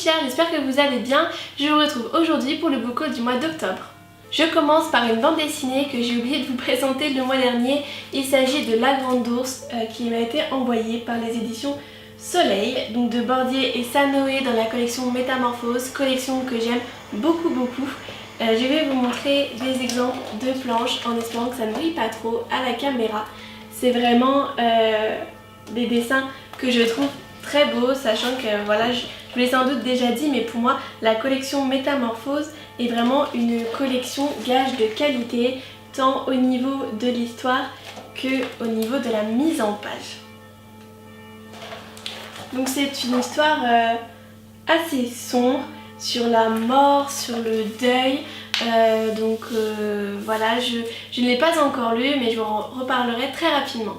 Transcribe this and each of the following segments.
chers, j'espère que vous allez bien. Je vous retrouve aujourd'hui pour le book haul du mois d'octobre. Je commence par une bande dessinée que j'ai oublié de vous présenter le mois dernier. Il s'agit de La Grande Ourse qui m'a été envoyée par les éditions Soleil, donc de Bordier et Sanoé dans la collection Métamorphose, collection que j'aime beaucoup. Je vais vous montrer des exemples de planches en espérant que ça ne brille pas trop à la caméra. C'est vraiment des dessins que je trouve très beaux, sachant que voilà, je vous l'ai sans doute déjà dit, mais pour moi la collection Métamorphose est vraiment une collection gage de qualité, tant au niveau de l'histoire que au niveau de la mise en page. Donc c'est une histoire assez sombre sur la mort, sur le deuil. Voilà, je ne l'ai pas encore lu, mais je vous en reparlerai très rapidement.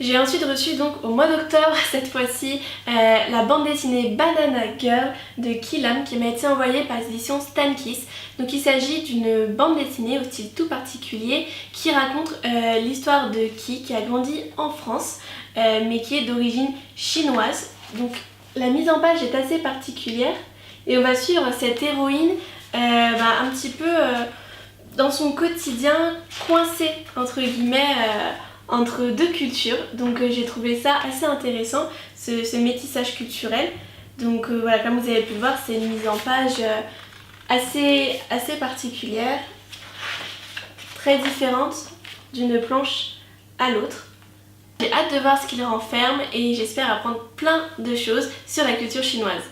J'ai ensuite reçu donc au mois d'octobre, cette fois-ci, la bande dessinée Banana Girl de Killam qui m'a été envoyée par les éditions Stankiss. Donc il s'agit d'une bande dessinée au style tout particulier qui raconte l'histoire de qui a grandi en France mais qui est d'origine chinoise. Donc la mise en page est assez particulière et on va suivre cette héroïne un petit peu dans son quotidien coincée entre guillemets entre deux cultures. Donc j'ai trouvé ça assez intéressant, ce métissage culturel. Donc voilà, comme vous avez pu le voir, c'est une mise en page assez particulière, très différente d'une planche à l'autre. J'ai hâte de voir ce qu'il renferme et j'espère apprendre plein de choses sur la culture chinoise.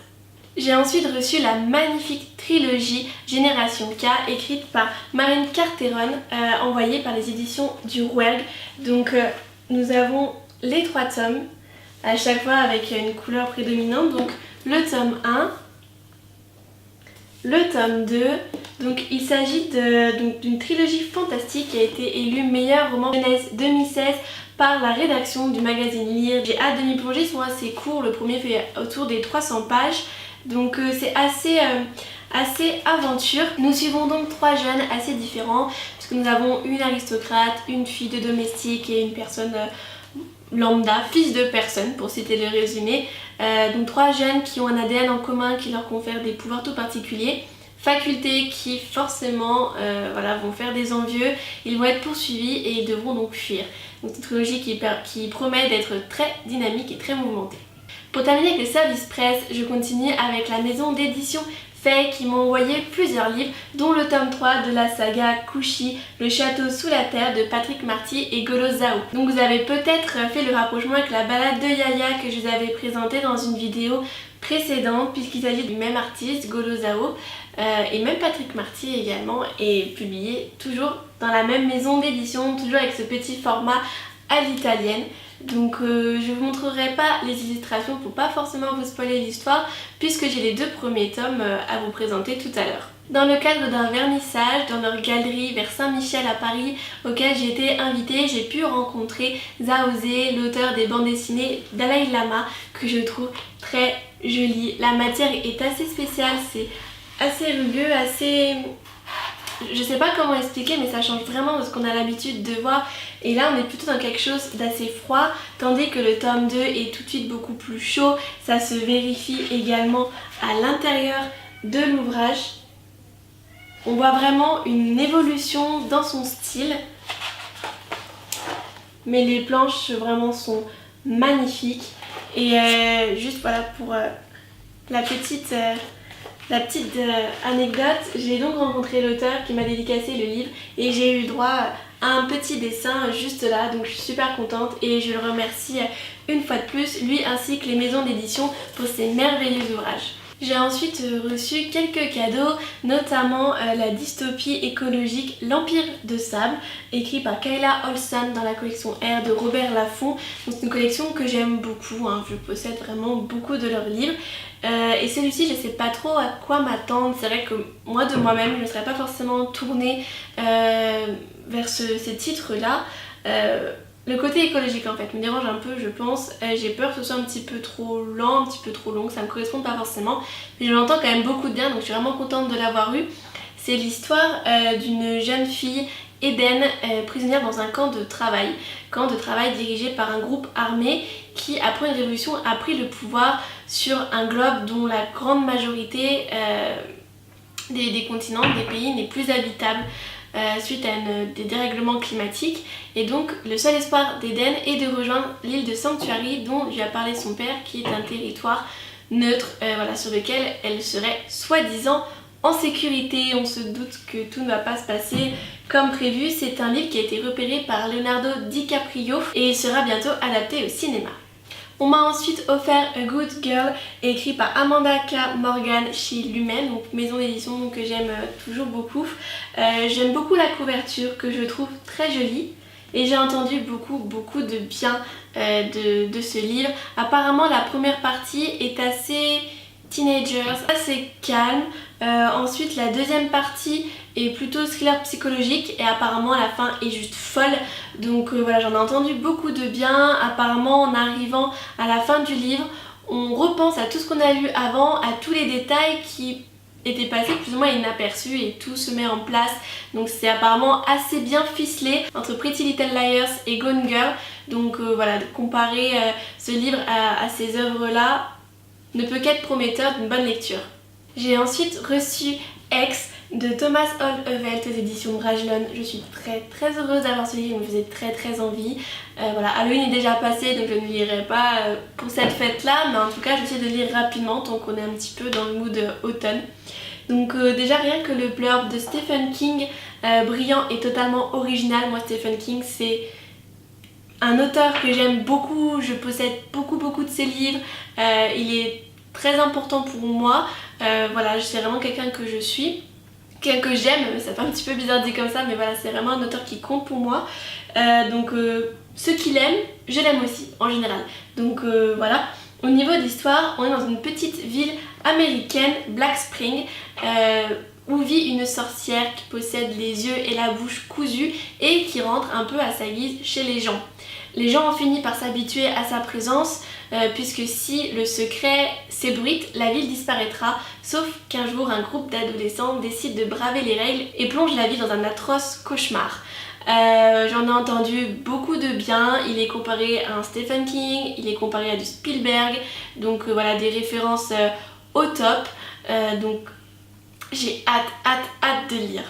J'ai ensuite reçu la magnifique trilogie Génération K écrite par Marine Carteron, envoyée par les éditions du Rouergue. Donc nous avons les 3 tomes, à chaque fois avec une couleur prédominante. Donc le tome 1, le tome 2. Donc il s'agit d'une trilogie fantastique qui a été élue meilleur roman jeunesse 2016 par la rédaction du magazine Lire. J'ai hâte de m'y plonger, ils sont assez courts, le premier fait autour des 300 pages. Donc c'est assez aventure. Nous suivons donc 3 jeunes assez différents puisque nous avons une aristocrate, une fille de domestique et une personne lambda, fils de personne pour citer le résumé. Donc 3 jeunes qui ont un ADN en commun qui leur confère des pouvoirs tout particuliers. Facultés qui forcément vont faire des envieux, ils vont être poursuivis et ils devront donc fuir. Donc c'est une trilogie qui promet d'être très dynamique et très mouvementée. Pour terminer avec les services presse, je continue avec la maison d'édition Fay qui m'a envoyé plusieurs livres, dont le tome 3 de la saga Kushi, le château sous la terre de Patrick Marty et Golo Zhao. Donc vous avez peut-être fait le rapprochement avec la balade de Yaya que je vous avais présentée dans une vidéo précédente, puisqu'il s'agit du même artiste, Golo Zhao, et même Patrick Marty également, est publié toujours dans la même maison d'édition, toujours avec ce petit format à l'italienne. Donc je vous montrerai pas les illustrations pour pas forcément vous spoiler l'histoire puisque j'ai les 2 premiers tomes à vous présenter tout à l'heure. Dans le cadre d'un vernissage dans leur galerie vers Saint-Michel à Paris auquel j'ai été invitée, j'ai pu rencontrer Zhao Ze, l'auteur des bandes dessinées Dalai Lama, que je trouve très jolie. La matière est assez spéciale, c'est assez rugueux, assez... Je sais pas comment expliquer, mais ça change vraiment de ce qu'on a l'habitude de voir. Et là on est plutôt dans quelque chose d'assez froid, tandis que le tome 2 est tout de suite beaucoup plus chaud. Ça se vérifie également à l'intérieur de l'ouvrage. On voit vraiment une évolution dans son style. Mais les planches vraiment sont magnifiques. Et juste voilà pour la petite anecdote, j'ai donc rencontré l'auteur qui m'a dédicacé le livre et j'ai eu droit à un petit dessin juste là, donc je suis super contente et je le remercie une fois de plus, lui ainsi que les maisons d'édition pour ces merveilleux ouvrages. J'ai ensuite reçu quelques cadeaux, notamment la dystopie écologique L'Empire de Sable, écrit par Kayla Olson dans la collection R de Robert Laffont. C'est une collection que j'aime beaucoup, je possède vraiment beaucoup de leurs livres. Et celui-ci, je sais pas trop à quoi m'attendre. C'est vrai que moi de moi-même, je ne serais pas forcément tournée vers ces titres-là. Le côté écologique en fait me dérange un peu, je pense. J'ai peur que ce soit un petit peu trop lent, un petit peu trop long, que ça me corresponde pas forcément. Mais je l'entends quand même beaucoup de bien, donc je suis vraiment contente de l'avoir eu. C'est l'histoire d'une jeune fille, Eden, prisonnière dans un camp de travail dirigé par un groupe armé qui, après une révolution, a pris le pouvoir sur un globe dont la grande majorité des continents, des pays n'est plus habitable suite à des dérèglements climatiques. Et donc le seul espoir d'Eden est de rejoindre l'île de Sanctuary dont lui a parlé son père, qui est un territoire neutre voilà, sur lequel elle serait soi-disant en sécurité. On se doute que tout ne va pas se passer comme prévu. C'est un livre qui a été repéré par Leonardo DiCaprio et il sera bientôt adapté au cinéma. On m'a ensuite offert A Good Girl, écrit par Amanda K. Morgan chez Lumen, donc maison d'édition que j'aime toujours beaucoup. J'aime beaucoup la couverture que je trouve très jolie et j'ai entendu beaucoup de bien de ce livre. Apparemment la première partie est assez teenagers, assez calme. Ensuite la deuxième partie est plutôt thriller psychologique et apparemment la fin est juste folle. Donc voilà, j'en ai entendu beaucoup de bien. Apparemment en arrivant à la fin du livre, on repense à tout ce qu'on a lu avant, à tous les détails qui étaient passés plus ou moins inaperçus et tout se met en place. Donc c'est apparemment assez bien ficelé entre Pretty Little Liars et Gone Girl. Donc voilà, de comparer ce livre à ces œuvres là ne peut qu'être prometteur d'une bonne lecture. J'ai ensuite reçu X de Thomas Holt-Ovelt aux éditions Brajlon. Je suis très heureuse d'avoir ce livre, il me faisait très envie. Voilà, Halloween est déjà passé donc je ne lirai pas pour cette fête là, mais en tout cas j'essaie de lire rapidement tant qu'on est un petit peu dans le mood automne. Donc déjà rien que le blurb de Stephen King, brillant et totalement original. Moi Stephen King c'est un auteur que j'aime beaucoup, je possède beaucoup de ses livres, il est très important pour moi, voilà, c'est vraiment quelqu'un que je suis, quelqu'un que j'aime, ça fait un petit peu bizarre dit comme ça, mais voilà, c'est vraiment un auteur qui compte pour moi, donc ceux qui l'aiment, je l'aime aussi en général, donc voilà. Au niveau de l'histoire, on est dans une petite ville américaine, Black Spring, où vit une sorcière qui possède les yeux et la bouche cousus et qui rentre un peu à sa guise chez les gens. Les gens ont fini par s'habituer à sa présence puisque si le secret s'ébruite, la ville disparaîtra, sauf qu'un jour un groupe d'adolescents décide de braver les règles et plonge la ville dans un atroce cauchemar. J'en ai entendu beaucoup de bien, il est comparé à un Stephen King, il est comparé à du Spielberg, donc voilà des références au top, donc j'ai hâte de lire.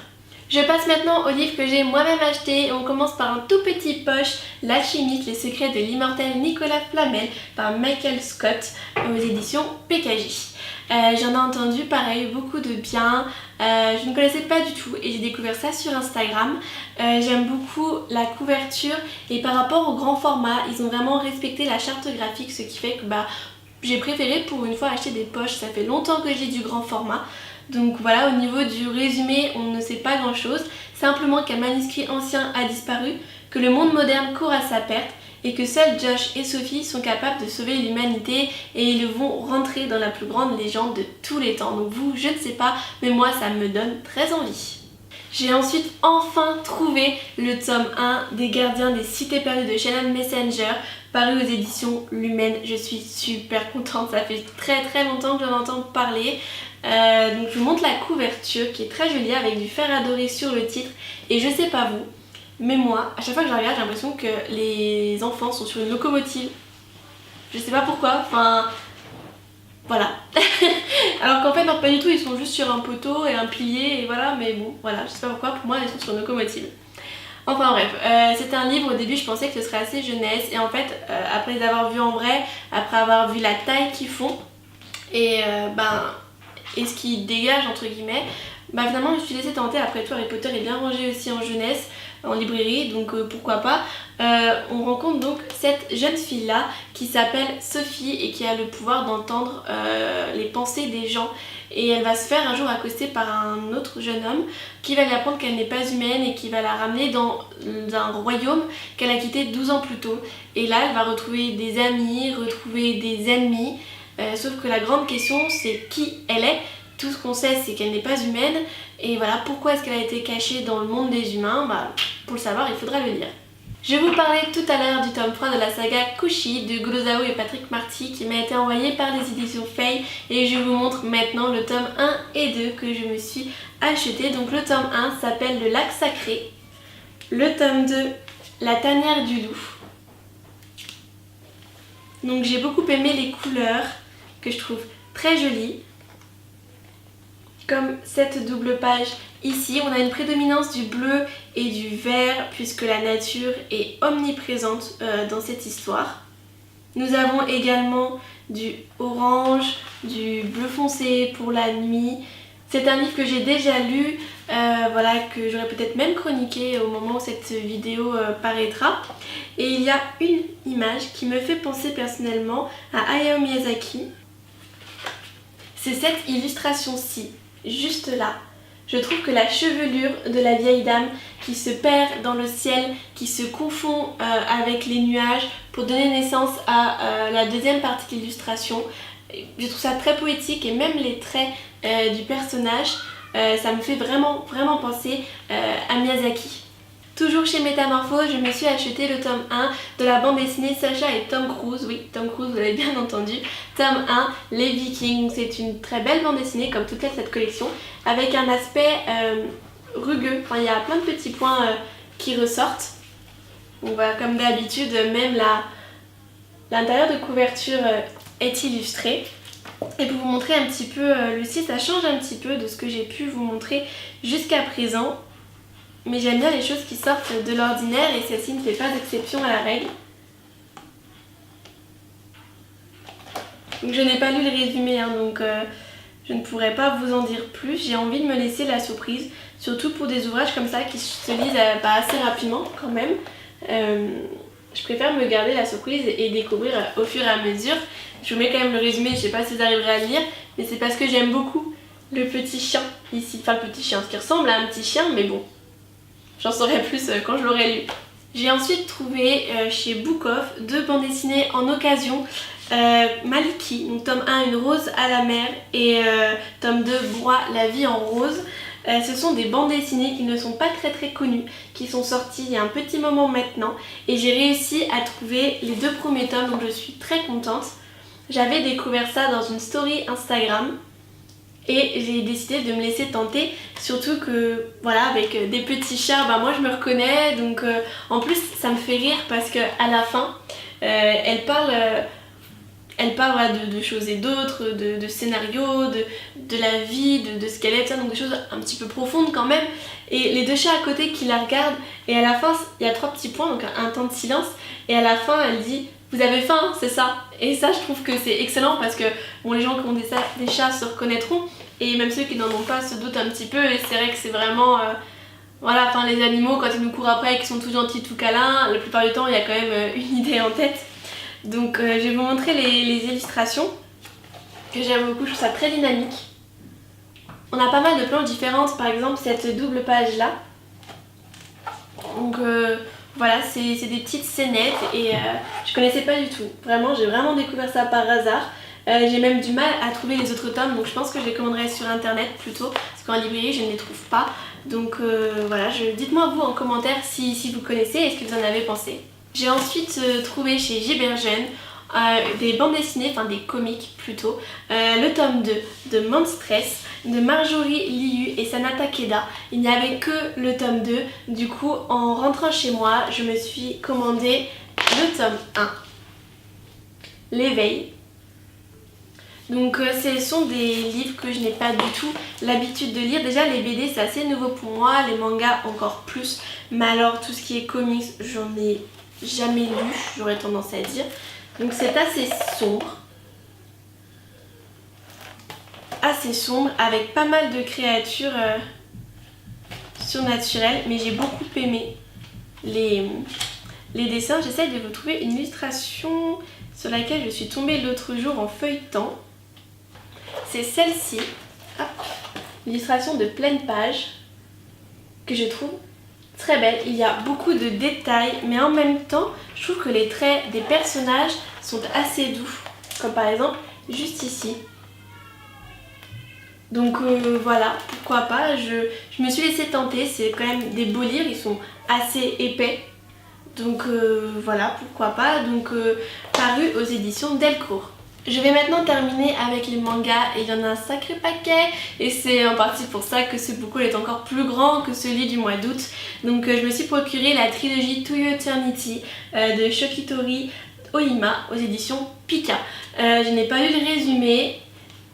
Je passe maintenant au livre que j'ai moi-même acheté. On commence par un tout petit poche, L'Alchimiste, les secrets de l'immortel Nicolas Flamel par Michael Scott aux éditions PKJ. J'en ai entendu pareil beaucoup de bien, je ne connaissais pas du tout et j'ai découvert ça sur Instagram. J'aime beaucoup la couverture et par rapport au grand format, ils ont vraiment respecté la charte graphique, ce qui fait que j'ai préféré pour une fois acheter des poches. Ça fait longtemps que j'ai du grand format. Donc voilà, au niveau du résumé, on ne sait pas grand chose, simplement qu'un manuscrit ancien a disparu, que le monde moderne court à sa perte et que seuls Josh et Sophie sont capables de sauver l'humanité et ils vont rentrer dans la plus grande légende de tous les temps. Donc vous, je ne sais pas, mais moi ça me donne très envie. J'ai ensuite enfin trouvé le tome 1 des Gardiens des Cités Perdues de Shannon Messenger, paru aux éditions Lumen. Je suis super contente, ça fait très longtemps que j'en entends parler. Donc je vous montre la couverture qui est très jolie avec du fer à dorer sur le titre et je sais pas vous, mais moi à chaque fois que je regarde j'ai l'impression que les enfants sont sur une locomotive. Je sais pas pourquoi, enfin voilà. Alors qu'en fait non pas du tout, ils sont juste sur un poteau et un pilier et voilà, mais bon voilà, je sais pas pourquoi, pour moi ils sont sur une locomotive. Enfin bref, c'était un livre, au début je pensais que ce serait assez jeunesse et en fait après les avoir vus en vrai, après avoir vu la taille qu'ils font et ce qui dégage entre guillemets, finalement je me suis laissée tenter. Après tout Harry Potter est bien rangé aussi en jeunesse, en librairie, donc pourquoi pas. On rencontre donc cette jeune fille là qui s'appelle Sophie et qui a le pouvoir d'entendre les pensées des gens et elle va se faire un jour accoster par un autre jeune homme qui va lui apprendre qu'elle n'est pas humaine et qui va la ramener dans un royaume qu'elle a quitté 12 ans plus tôt et là elle va retrouver des amis, retrouver des ennemis. Sauf que la grande question c'est qui elle est. Tout ce qu'on sait c'est qu'elle n'est pas humaine et voilà pourquoi est-ce qu'elle a été cachée dans le monde des humains. Pour le savoir il faudra le lire. Je vous parlais tout à l'heure du tome 3 de la saga Kushi de Golozawa et Patrick Marty qui m'a été envoyé par les éditions Fay et je vous montre maintenant le tome 1 et 2 que je me suis acheté. Donc le tome 1 s'appelle Le Lac Sacré, le tome 2 La Tanière du Loup Donc j'ai beaucoup aimé les couleurs que je trouve très jolies. Comme cette double page ici, on a une prédominance du bleu et du vert puisque la nature est omniprésente dans cette histoire. Nous avons également du orange, du bleu foncé pour la nuit. C'est un livre que j'ai déjà lu, voilà, que j'aurais peut-être même chroniqué au moment où cette vidéo paraîtra. Et il y a une image qui me fait penser personnellement à Hayao Miyazaki. C'est cette illustration-ci, juste là. Je trouve que la chevelure de la vieille dame qui se perd dans le ciel, qui se confond avec les nuages pour donner naissance à la deuxième partie de l'illustration, je trouve ça très poétique et même les traits du personnage, ça me fait vraiment penser à Miyazaki. Toujours chez Métamorphose, je me suis acheté le tome 1 de la bande dessinée Sacha et Tom Cruise. Oui, Tom Cruise, vous avez bien entendu. Tome 1, Les Vikings. C'est une très belle bande dessinée, comme toute cette collection, avec un aspect rugueux. Enfin, il y a plein de petits points qui ressortent. Donc voilà, comme d'habitude, même l'intérieur de couverture est illustré. Et pour vous montrer un petit peu le site, ça change un petit peu de ce que j'ai pu vous montrer jusqu'à présent. Mais j'aime bien les choses qui sortent de l'ordinaire et celle-ci ne fait pas d'exception à la règle. Donc je n'ai pas lu le résumé, donc je ne pourrais pas vous en dire plus. J'ai envie de me laisser la surprise, surtout pour des ouvrages comme ça qui se lisent assez rapidement quand même. Je préfère me garder la surprise et découvrir au fur et à mesure. Je vous mets quand même le résumé, je ne sais pas si vous arriverez à le lire, mais c'est parce que j'aime beaucoup le petit chien ici. Enfin le petit chien, ce qui ressemble à un petit chien, mais bon. J'en saurai plus quand je l'aurai lu. J'ai ensuite trouvé chez Book Off 2 bandes dessinées en occasion. Maliki, donc tome 1 Une rose à la mer et tome 2 Bois la vie en rose. Ce sont des bandes dessinées qui ne sont pas très connues, qui sont sorties il y a un petit moment maintenant. Et j'ai réussi à trouver les 2 premiers tomes, donc je suis très contente. J'avais découvert ça dans une story Instagram. Et j'ai décidé de me laisser tenter, surtout que voilà, avec des petits chats, moi je me reconnais, donc en plus ça me fait rire parce qu'à la fin elle parle voilà, de choses et d'autres, de scénarios, de la vie, de ce qu'elle est, ça, donc des choses un petit peu profondes quand même. Et les 2 chats à côté qui la regardent, et à la fin il y a 3 petits points, donc un temps de silence, et à la fin elle dit vous avez faim, c'est ça. Et ça, je trouve que c'est excellent parce que bon, les gens qui ont des chats se reconnaîtront et même ceux qui n'en ont pas se doutent un petit peu. Et c'est vrai que c'est vraiment... voilà, enfin les animaux, quand ils nous courent après et qu'ils sont tout gentils, tout câlins, la plupart du temps, il y a quand même une idée en tête. Donc je vais vous montrer les illustrations que j'aime beaucoup, je trouve ça très dynamique. On a pas mal de planches différentes, par exemple cette double page là. Donc... voilà, c'est des petites scénettes et je connaissais pas du tout. Vraiment, j'ai vraiment découvert ça par hasard. J'ai même du mal à trouver les autres tomes, donc je pense que je les commanderai sur internet plutôt, parce qu'en librairie je ne les trouve pas. Donc voilà, dites-moi vous en commentaire si vous connaissez et ce que vous en avez pensé. J'ai ensuite trouvé chez Gibergen des bandes dessinées, enfin des comics plutôt, le tome 2 de Monstress de Marjorie Liu et Sana Takeda. Il n'y avait que le tome 2, du coup en rentrant chez moi je me suis commandé le tome 1, L'éveil. Donc ce sont des livres que je n'ai pas du tout l'habitude de lire. Déjà les BD c'est assez nouveau pour moi, les mangas encore plus, mais alors tout ce qui est comics j'en ai jamais lu, j'aurais tendance à dire. Donc c'est assez sombre. Assez sombre avec pas mal de créatures surnaturelles, mais j'ai beaucoup aimé les dessins. J'essaie de vous trouver une illustration sur laquelle je suis tombée l'autre jour en feuilletant. C'est celle-ci, l'illustration de pleine page que je trouve très belle. Il y a beaucoup de détails, mais en même temps je trouve que les traits des personnages sont assez doux, comme par exemple juste ici. Donc voilà, pourquoi pas, je me suis laissée tenter, c'est quand même des beaux livres, ils sont assez épais. Donc voilà, pourquoi pas, donc paru aux éditions Delcourt. Je vais maintenant terminer avec les mangas et il y en a un sacré paquet et c'est en partie pour ça que ce book haul est encore plus grand que celui du mois d'août. Donc je me suis procuré la trilogie To Eternity de Shokitori Oima aux éditions Pika. Je n'ai pas lu le résumé,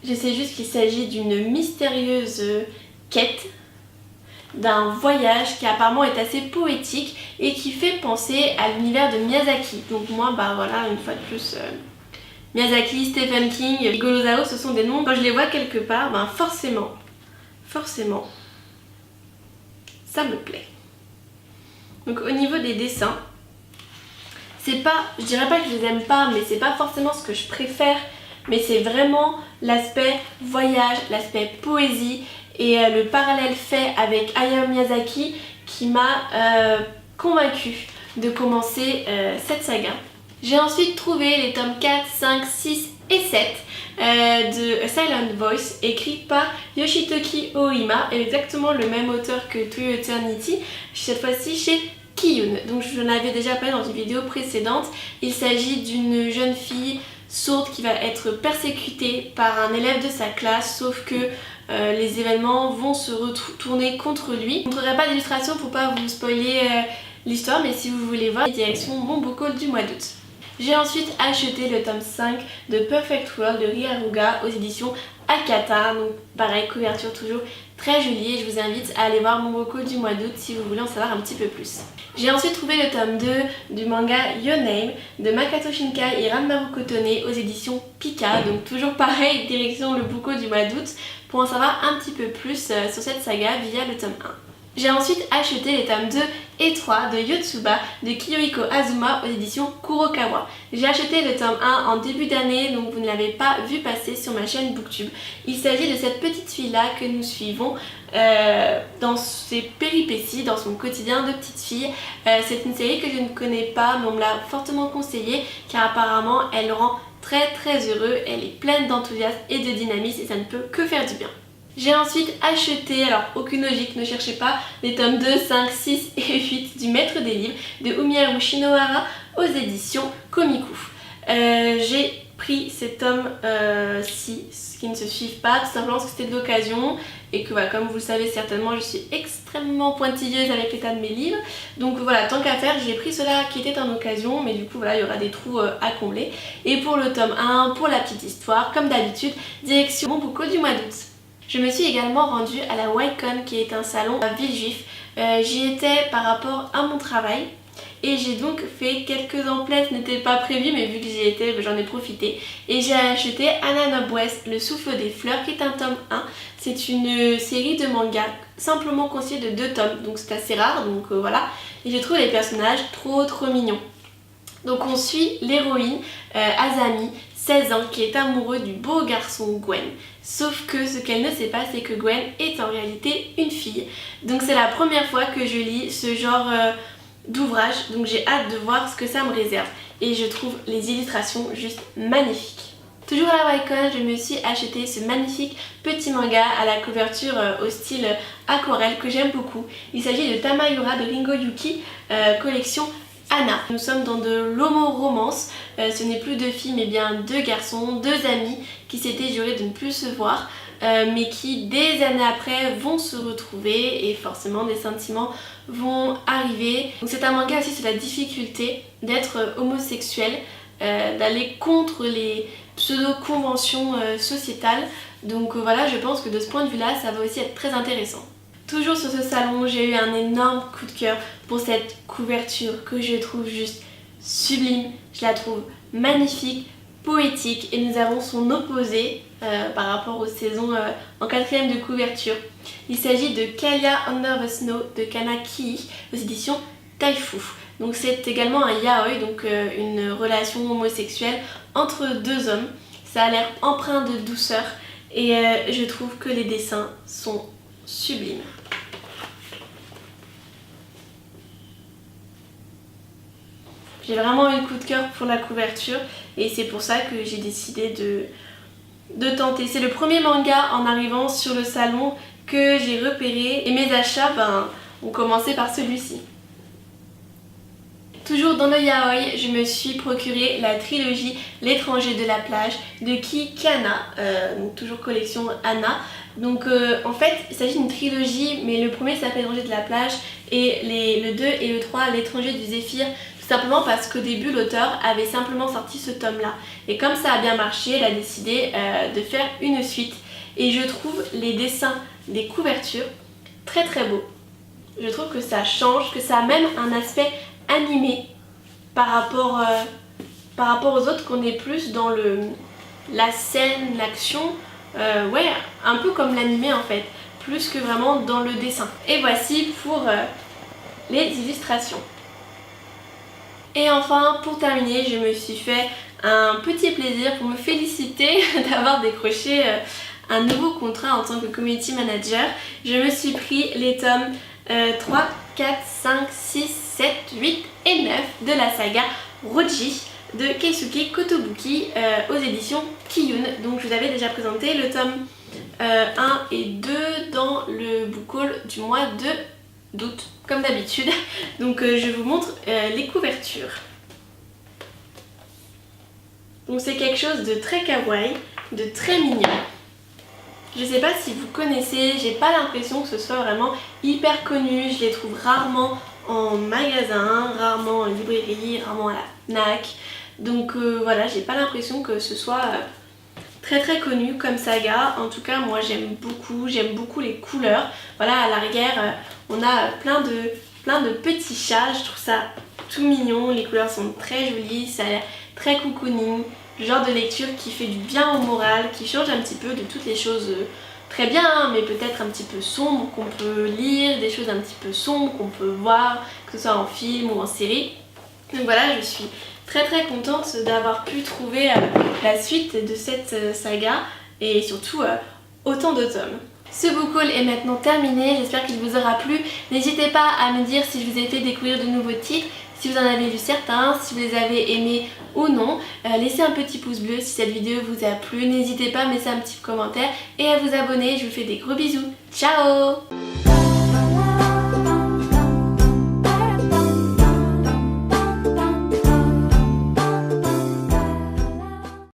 je sais juste qu'il s'agit d'une mystérieuse quête, d'un voyage qui apparemment est assez poétique et qui fait penser à l'univers de Miyazaki. Donc moi, bah voilà, une fois de plus, Miyazaki, Stephen King, Golozawa, ce sont des noms, quand je les vois quelque part, ben forcément, ça me plaît. Donc au niveau des dessins, c'est pas, je dirais pas que je les aime pas, mais c'est pas forcément ce que je préfère, mais c'est vraiment l'aspect voyage, l'aspect poésie et le parallèle fait avec Hayao Miyazaki qui m'a convaincue de commencer cette saga. J'ai ensuite trouvé les tomes 4, 5, 6 et 7 de A Silent Voice, écrit par Yoshitoki Oima, exactement le même auteur que To Eternity, cette fois-ci chez Kiyun. Donc je vous en avais déjà parlé dans une vidéo précédente. Il s'agit d'une jeune fille sourde qui va être persécutée par un élève de sa classe, sauf que les événements vont se retourner contre lui. Je ne montrerai pas d'illustration pour pas vous spoiler l'histoire, mais si vous voulez voir, direction Mon Boco du mois d'août. J'ai ensuite acheté le tome 5 de Perfect World de Riharuga aux éditions Akata. Donc pareil, couverture toujours très jolie et je vous invite à aller voir Mon Boco du mois d'août si vous voulez en savoir un petit peu plus. J'ai ensuite trouvé le tome 2 du manga Your Name de Makoto Shinkai et Ranmaru Kotone aux éditions Pika. Donc toujours pareil, direction le Boco du mois d'août pour en savoir un petit peu plus sur cette saga via le tome 1. J'ai ensuite acheté les tomes 2 et 3 de Yotsuba de Kiyohiko Azuma aux éditions Kurokawa. J'ai acheté le tome 1 en début d'année, donc vous ne l'avez pas vu passer sur ma chaîne Booktube. Il s'agit de cette petite fille-là que nous suivons dans ses péripéties, dans son quotidien de petite fille. C'est une série que je ne connais pas, mais on me l'a fortement conseillée car apparemment elle rend très heureux, elle est pleine d'enthousiasme et de dynamisme et ça ne peut que faire du bien. J'ai ensuite acheté, alors aucune logique, ne cherchez pas, les tomes 2, 5, 6 et 8 du Maître des Livres de Umiharu Shinohara aux éditions Komiku. J'ai pris ces tomes-ci qui ne se suivent pas, tout simplement parce que c'était de l'occasion et que voilà, comme vous le savez certainement, je suis extrêmement pointilleuse avec l'état de mes livres. Donc voilà, tant qu'à faire, j'ai pris cela qui était en occasion, mais du coup voilà, il y aura des trous à combler. Et pour le tome 1, pour la petite histoire, comme d'habitude, direction Mon Boco du mois d'août. Je me suis également rendue à la YCon qui est un salon à Villejuif. J'y étais par rapport à mon travail et j'ai donc fait quelques emplettes, ce n'était pas prévu mais vu que j'y étais j'en ai profité. Et j'ai acheté Anna West, Le Souffle des Fleurs qui est un tome 1. C'est une série de mangas simplement constituée de 2 tomes donc c'est assez rare donc voilà. Et je trouve les personnages trop mignons. Donc on suit l'héroïne Azami, 16 ans, qui est amoureux du beau garçon Gwen. Sauf que ce qu'elle ne sait pas, c'est que Gwen est en réalité une fille. Donc c'est la première fois que je lis ce genre d'ouvrage, donc j'ai hâte de voir ce que ça me réserve. Et je trouve les illustrations juste magnifiques. Toujours à la YCon, je me suis acheté ce magnifique petit manga à la couverture au style aquarelle que j'aime beaucoup. Il s'agit de Tamayura de Ringo Yuki, collection Anna. Nous sommes dans de l'homo-romance, ce n'est plus 2 filles mais bien 2 garçons, 2 amis qui s'étaient jurés de ne plus se voir mais qui des années après vont se retrouver et forcément des sentiments vont arriver. Donc c'est un manga aussi sur la difficulté d'être homosexuel, d'aller contre les pseudo-conventions sociétales. Donc voilà, je pense que de ce point de vue là ça va aussi être très intéressant. Toujours sur ce salon, j'ai eu un énorme coup de cœur pour cette couverture que je trouve juste sublime. Je la trouve magnifique, poétique et nous avons son opposé par rapport aux saisons en 4ème de couverture. Il s'agit de Kalia Under the Snow de Kanaki aux éditions Taifu. Donc c'est également un yaoi, donc une relation homosexuelle entre 2 hommes. Ça a l'air empreint de douceur et je trouve que les dessins sont sublimes. J'ai vraiment eu le coup de cœur pour la couverture et c'est pour ça que j'ai décidé de tenter. C'est le premier manga en arrivant sur le salon que j'ai repéré et mes achats ont commencé par celui-ci. Toujours dans le yaoi, je me suis procuré la trilogie L'étranger de la plage de Kii Kana, donc toujours collection Anna. Donc en fait il s'agit d'une trilogie mais le premier s'appelle L'étranger de la plage et le 2 et le 3 L'étranger du Zéphyr. Tout simplement parce qu'au début l'auteur avait simplement sorti ce tome-là. Et comme ça a bien marché, elle a décidé de faire une suite. Et je trouve les dessins des couvertures très très beaux. Je trouve que ça change, que ça a même un aspect animé par rapport aux autres, qu'on est plus dans la scène, l'action, ouais, un peu comme l'animé en fait, plus que vraiment dans le dessin. Et voici pour les illustrations. Et enfin, pour terminer, je me suis fait un petit plaisir pour me féliciter d'avoir décroché un nouveau contrat en tant que community manager. Je me suis pris les tomes 3, 4, 5, 6, 7, 8 et 9 de la saga Roji de Keisuke Kotobuki aux éditions Kiyun. Donc je vous avais déjà présenté le tome 1 et 2 dans le book haul du mois d'août, comme d'habitude. Donc je vous montre les couvertures. Donc c'est quelque chose de très kawaii, de très mignon. Je sais pas si vous connaissez, j'ai pas l'impression que ce soit vraiment hyper connu, je les trouve rarement en magasin, rarement en librairie, rarement à la FNAC. Donc voilà, j'ai pas l'impression que ce soit très très connu comme saga. En tout cas moi j'aime beaucoup les couleurs. Voilà, à la rigueur on a plein de petits chats, je trouve ça tout mignon, les couleurs sont très jolies, ça a l'air très cocooning. Le genre de lecture qui fait du bien au moral, qui change un petit peu de toutes les choses très bien, hein, mais peut-être un petit peu sombres qu'on peut lire, des choses un petit peu sombres qu'on peut voir, que ce soit en film ou en série. Donc voilà, je suis très très contente d'avoir pu trouver la suite de cette saga et surtout autant de tomes. Ce book haul est maintenant terminé, j'espère qu'il vous aura plu. N'hésitez pas à me dire si je vous ai fait découvrir de nouveaux titres, si vous en avez lu certains, si vous les avez aimés ou non. Laissez un petit pouce bleu si cette vidéo vous a plu. N'hésitez pas à me laisser un petit commentaire et à vous abonner. Je vous fais des gros bisous. Ciao!